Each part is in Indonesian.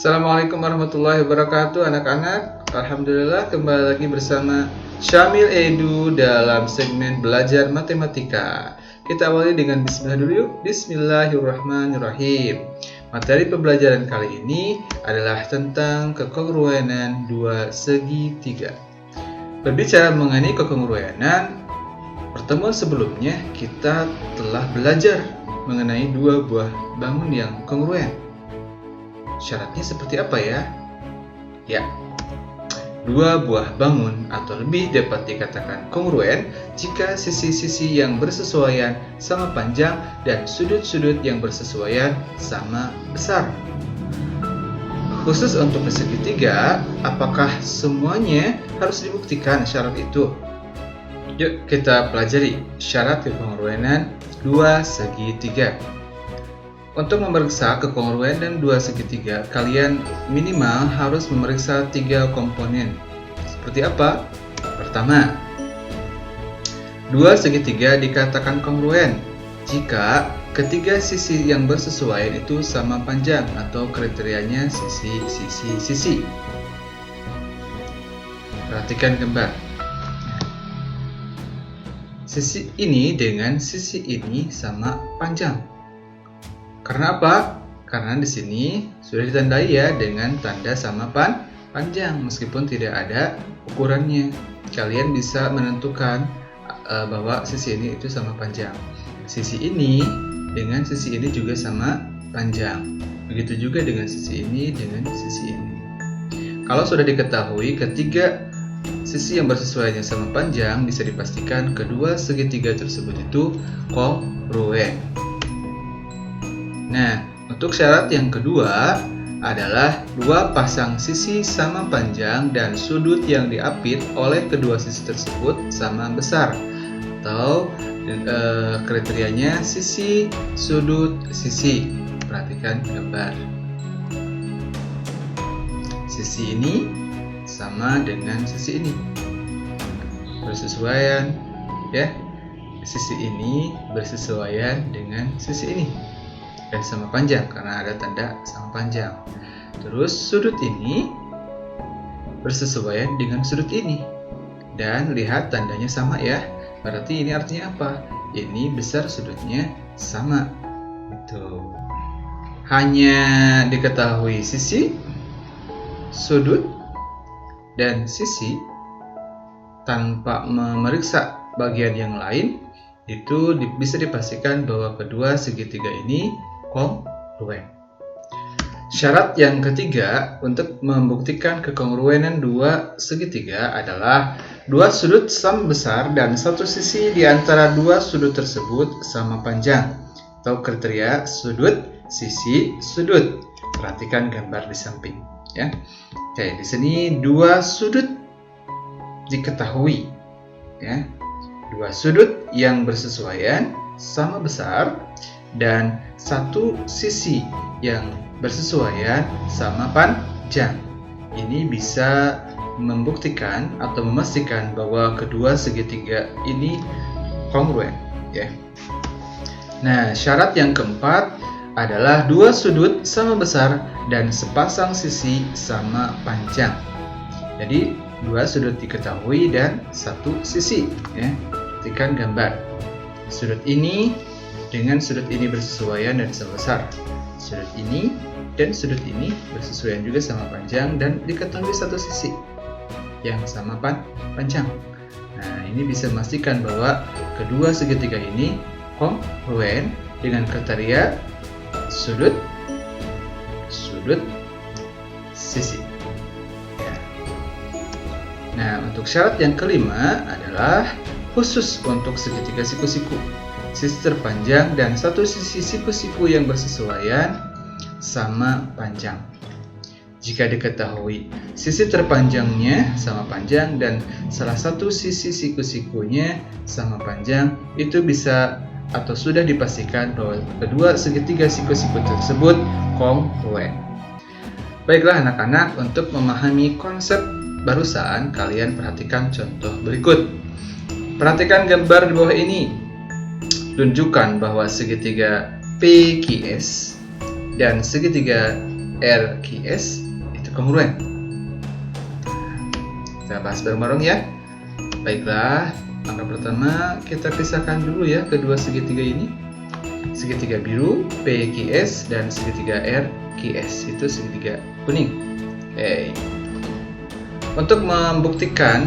Assalamualaikum warahmatullahi wabarakatuh anak-anak. Alhamdulillah kembali lagi bersama Syamil Edu dalam segmen belajar matematika. Kita awali dengan bismillah dulu yuk. Bismillahirrahmanirrahim. Materi pembelajaran kali ini adalah tentang kekongruenan dua segitiga. Berbicara mengenai kekongruenan, pertemuan sebelumnya kita telah belajar mengenai dua buah bangun yang kongruen. Syaratnya seperti apa ya? Ya, dua buah bangun atau lebih dapat dikatakan kongruen jika sisi-sisi yang bersesuaian sama panjang dan sudut-sudut yang bersesuaian sama besar. Khusus untuk segitiga, apakah semuanya harus dibuktikan syarat itu? Yuk kita pelajari syarat kekongruenan dua segitiga. Untuk memeriksa kekongruenan dua segitiga, kalian minimal harus memeriksa 3 komponen. Seperti apa? Pertama, dua segitiga dikatakan kongruen jika ketiga sisi yang bersesuaian itu sama panjang atau kriterianya sisi. Perhatikan gambar. Sisi ini dengan sisi ini sama panjang. Karena apa? Karena di sini sudah ditandai ya dengan tanda sama panjang meskipun tidak ada ukurannya. Kalian bisa menentukan bahwa sisi ini itu sama panjang. Sisi ini dengan sisi ini juga sama panjang. Begitu juga dengan sisi ini dengan sisi ini. Kalau sudah diketahui ketiga sisi yang bersesuaian sama panjang, bisa dipastikan kedua segitiga tersebut itu kongruen. Nah, untuk syarat yang kedua adalah dua pasang sisi sama panjang dan sudut yang diapit oleh kedua sisi tersebut sama besar, atau kriterianya sisi, sudut, sisi. Perhatikan gambar. Sisi ini sama dengan sisi ini, bersesuaian ya. Sisi ini bersesuaian dengan sisi ini dan sama panjang karena ada tanda sama panjang. Terus sudut ini bersesuaian dengan sudut ini dan lihat tandanya sama ya. Berarti ini artinya apa? Ini besar sudutnya sama. Itu hanya diketahui sisi, sudut, dan sisi tanpa memeriksa bagian yang lain, itu bisa dipastikan bahwa kedua segitiga ini kongruen. Syarat yang ketiga untuk membuktikan kekongruenan dua segitiga adalah dua sudut sama besar dan satu sisi di antara dua sudut tersebut sama panjang, atau kriteria sudut, sisi, sudut. Perhatikan gambar di samping ya. Oke, di sini dua sudut diketahui ya. Dua sudut yang bersesuaian sama besar dan satu sisi yang bersesuaian sama panjang. Ini bisa membuktikan atau memastikan bahwa kedua segitiga ini kongruen ya. Nah, syarat yang keempat adalah dua sudut sama besar dan sepasang sisi sama panjang. Jadi dua sudut diketahui dan satu sisi ya. Perhatikan gambar. Sudut ini dengan sudut ini bersesuaian dan sama besar. Sudut ini dan sudut ini bersesuaian juga sama panjang dan diketahui satu sisi yang sama panjang. Nah, ini bisa memastikan bahwa kedua segitiga ini kongruen dengan kriteria sudut, sudut, sisi. Ya. Nah, untuk syarat yang kelima adalah khusus untuk segitiga siku-siku. Sisi terpanjang dan satu sisi siku-siku yang bersesuaian sama panjang. Jika diketahui sisi terpanjangnya sama panjang dan salah satu sisi siku-sikunya sama panjang, itu bisa atau sudah dipastikan bahwa kedua segitiga siku-siku tersebut kongruen. Baiklah anak-anak, untuk memahami konsep barusan, kalian perhatikan contoh berikut. Perhatikan gambar di bawah ini. Tunjukkan bahwa segitiga PQS dan segitiga RQS itu kongruen. Kita bahas bareng-bareng ya. Baiklah, langkah pertama kita pisahkan dulu ya kedua segitiga ini. Segitiga biru PQS dan segitiga RQS itu segitiga kuning. Untuk membuktikan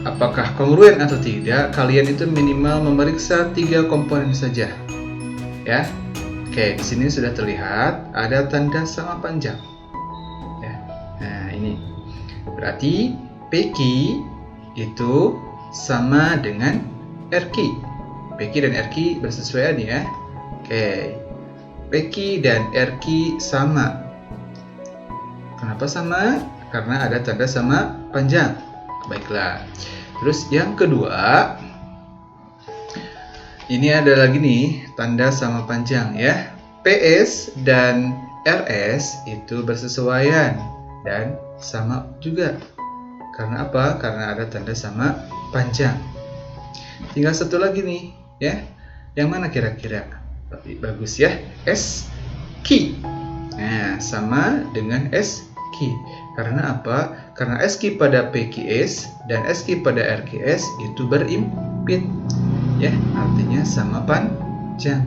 apakah kongruen atau tidak, kalian itu minimal memeriksa 3 komponen saja. Ya. Di sini sudah terlihat ada tanda sama panjang. Ya. Nah, ini berarti PQ itu sama dengan RQ. PQ dan RQ bersesuaian ya. PQ dan RQ sama. Kenapa sama? Karena ada tanda sama panjang. Baiklah. Terus yang kedua, ini ada lagi nih tanda sama panjang ya. PS dan RS itu bersesuaian dan sama juga. Karena apa? Karena ada tanda sama panjang. Tinggal satu lagi nih ya. Yang mana kira-kira? Tapi bagus ya. SQ. Nah, sama dengan SQ. Karena apa? Karena SQ pada PQS dan SQ pada RQS itu berimpit. Ya, artinya sama panjang.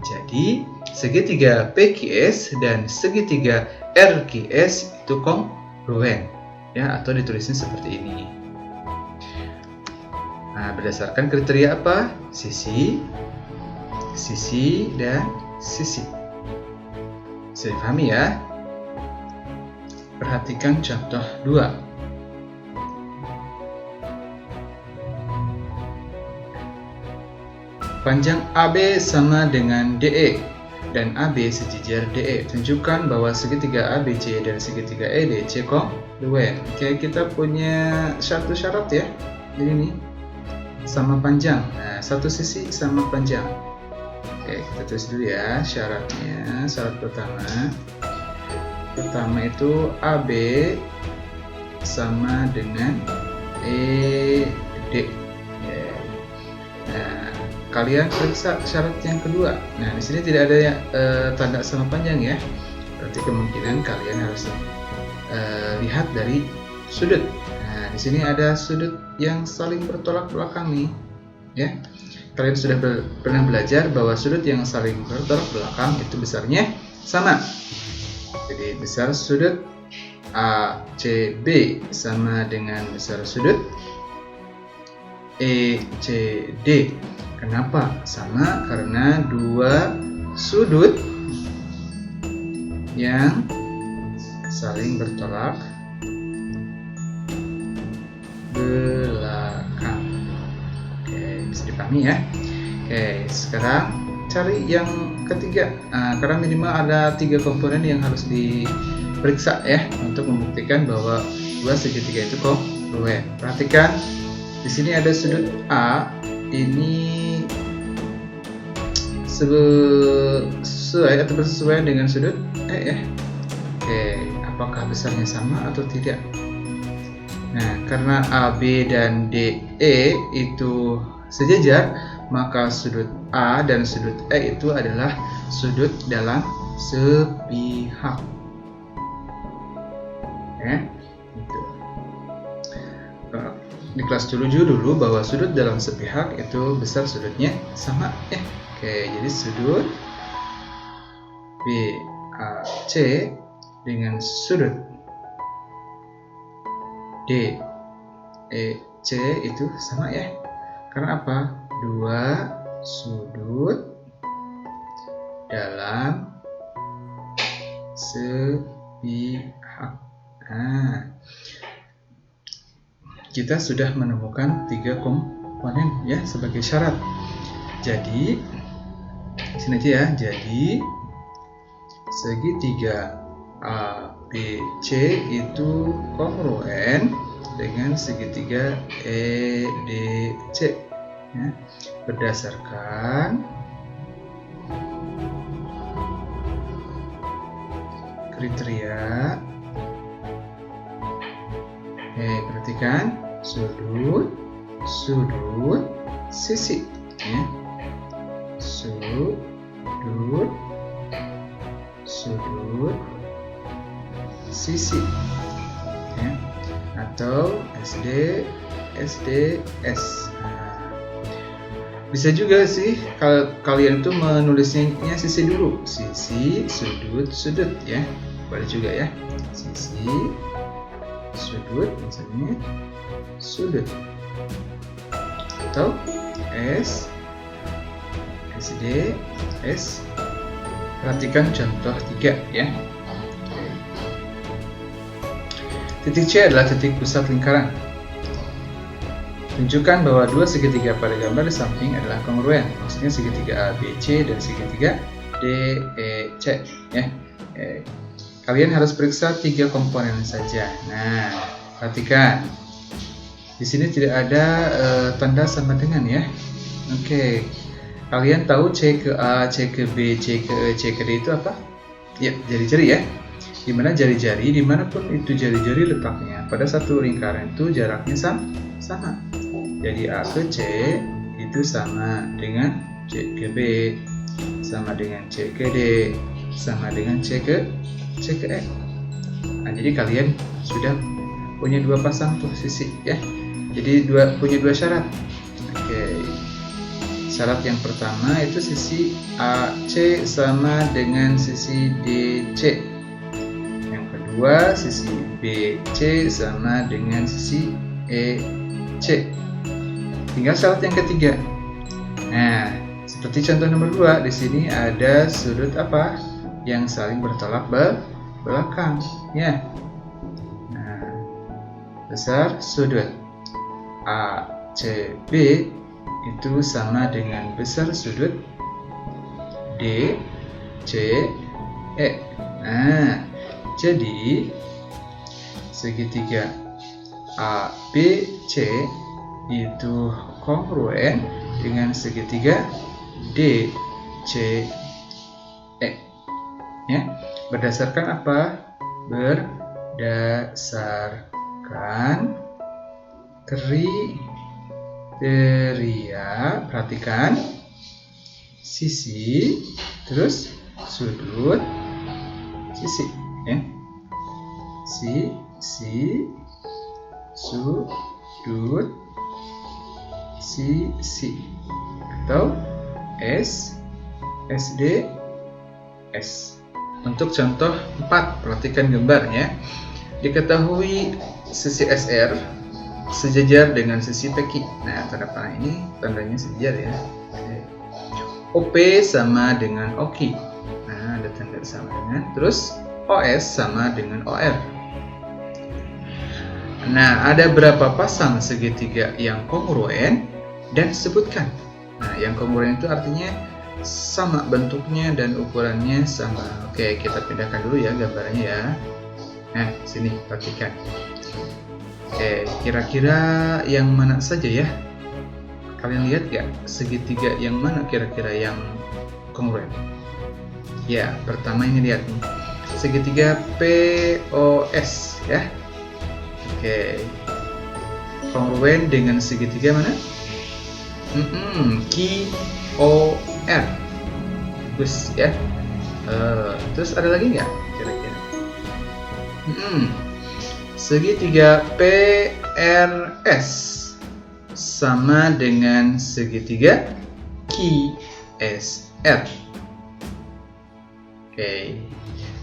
Jadi, segitiga PQS dan segitiga RQS itu kongruen. Ya, atau ditulisnya seperti ini. Nah, berdasarkan kriteria apa? Sisi, dan sisi. Bisa dipahami ya? Perhatikan contoh 2. Panjang AB sama dengan DE dan AB sejajar DE. Tunjukkan bahwa segitiga ABC dan segitiga EDC kongruen. Oke, kita punya satu syarat ya. Ini nih, sama panjang. Nah, satu sisi sama panjang. Oke, kita tulis dulu ya syaratnya. Syarat pertama itu AB sama dengan ED. Nah, kalian periksa syarat yang kedua. Nah, di sini tidak ada tanda sama panjang ya. Berarti kemungkinan kalian harus lihat dari sudut. Nah, di sini ada sudut yang saling bertolak belakang nih, ya. Kalian sudah pernah belajar bahwa sudut yang saling bertolak belakang itu besarnya sama. Jadi besar sudut ACB sama dengan besar sudut ECD. Kenapa? Sama karena dua sudut yang saling bertolak belakang. Oke, bisa dipahami ya. Oke, sekarang cari yang ketiga. Karena minimal ada 3 komponen yang harus diperiksa ya untuk membuktikan bahwa dua segitiga itu kongruen. Perhatikan di sini ada sudut A. Ini sesuai atau bersesuaian dengan sudut E ya. Oke, apakah besarnya sama atau tidak? Nah, karena AB dan DE itu sejajar, maka sudut A dan sudut E itu adalah sudut dalam sepihak. Oke, gitu. Di kelas 7 dulu bahwa sudut dalam sepihak itu besar sudutnya sama ya. Oke, jadi sudut BAC dengan sudut DEC itu sama ya. Karena apa? Dua sudut dalam sepihak. Nah, kita sudah menemukan 3 komponen ya sebagai syarat. Jadi sini aja ya. Jadi segitiga ABC itu kongruen dengan segitiga EDC ya, berdasarkan kriteria. Perhatikan sudut, sisi ya. Sudut, sudut sisi, ya. Atau SD, SDS. Bisa juga sih kalau kalian tuh menulisnya sisi dulu, sisi, sudut, sudut, ya. Boleh juga ya, sisi, sudut, misalnya sudut, atau S, SD, S. Perhatikan contoh 3 ya. Titik C adalah titik pusat lingkaran. Tunjukkan bahwa dua segitiga pada gambar di samping adalah kongruen. Maksudnya segitiga ABC dan segitiga DEC ya. Kalian harus periksa 3 komponen saja. Nah, perhatikan. Di sini tidak ada tanda sama dengan ya. Oke. Kalian tahu C ke A, C ke B, C ke E, C ke D itu apa? Ya, jari-jari ya. Dimana jari-jari, dimanapun itu jari-jari letaknya, pada satu lingkaran itu jaraknya sama. Jadi A ke C itu sama dengan C ke B, sama dengan C ke D, sama dengan C ke E. Nah, jadi kalian sudah punya 2 pasang tuh sisi ya. Jadi punya 2 syarat. Oke. Syarat yang pertama itu sisi AC sama dengan sisi DC. Yang kedua, sisi BC sama dengan sisi EC. Tinggal syarat yang ketiga. Nah, seperti contoh nomor 2, di sini ada sudut apa? Yang saling bertolak belakang, ya. Nah, besar sudut ACB itu sama dengan besar sudut DCE. Nah, jadi segitiga ABC itu kongruen dengan segitiga DCE. Ya, berdasarkan apa? Berdasarkan kriteria, perhatikan sisi, terus sudut, sisi, ya. Sisi, sudut, sisi, atau S, SD, S. Untuk contoh 4, perhatikan gambarnya. Diketahui sisi SR sejajar dengan sisi PQ. Nah, tanda panah ini tandanya sejajar ya. OP sama dengan OQ. Nah, ada tanda sama dengan. Terus OS sama dengan OR. Nah, ada berapa pasang segitiga yang kongruen dan sebutkan. Nah, yang kongruen itu artinya sama bentuknya dan ukurannya sama. Oke, kita pindahkan dulu ya gambarnya ya. Nah, sini perhatikan. Oke, kira-kira yang mana saja ya? Kalian lihat gak segitiga yang mana kira-kira yang kongruen? Ya, pertama ini lihat nih. Segitiga POS ya. Oke. Kongruen dengan segitiga mana? QOR. Bagus ya. Terus ada lagi nggak kira-kira? Segitiga PRS sama dengan segitiga QSR. Oke.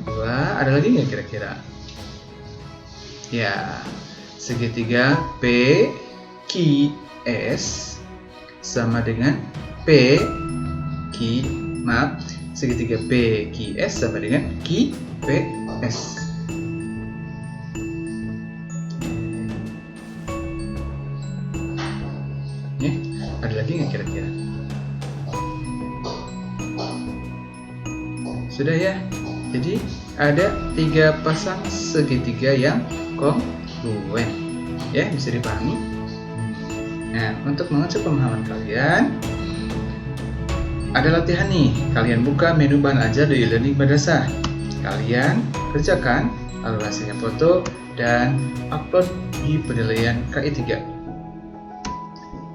Dua, ada lagi nggak kira-kira? Ya, segitiga PQS sama dengan segitiga PQS sama dengan QPS. Ya, ada lagi nggak kira-kira? Sudah ya. Jadi ada 3 pasang segitiga yang kongruen. Ya, bisa dipahami. Nah, untuk mengucap pemahaman kalian, ada latihan nih. Kalian buka menu bahan ajar di e-learning madrasah. Kalian kerjakan, lalu hasilnya foto dan upload di penilaian KI3.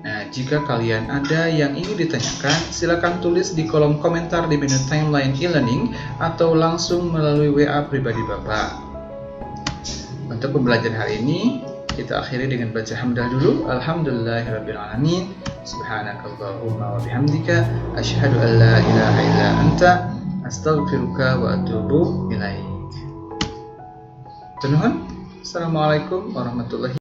Nah, jika kalian ada yang ingin ditanyakan, silakan tulis di kolom komentar di menu timeline e-learning atau langsung melalui WA pribadi Bapak. Untuk pembelajaran hari ini, kita akhiri dengan baca hamdalah dulu. Alhamdulillahirrabbilalamin. Subhanakallahumma wa bihamdika asyhadu an la ilaha illa anta astaghfiruka wa atubu ilaik. Assalamualaikum warahmatullahi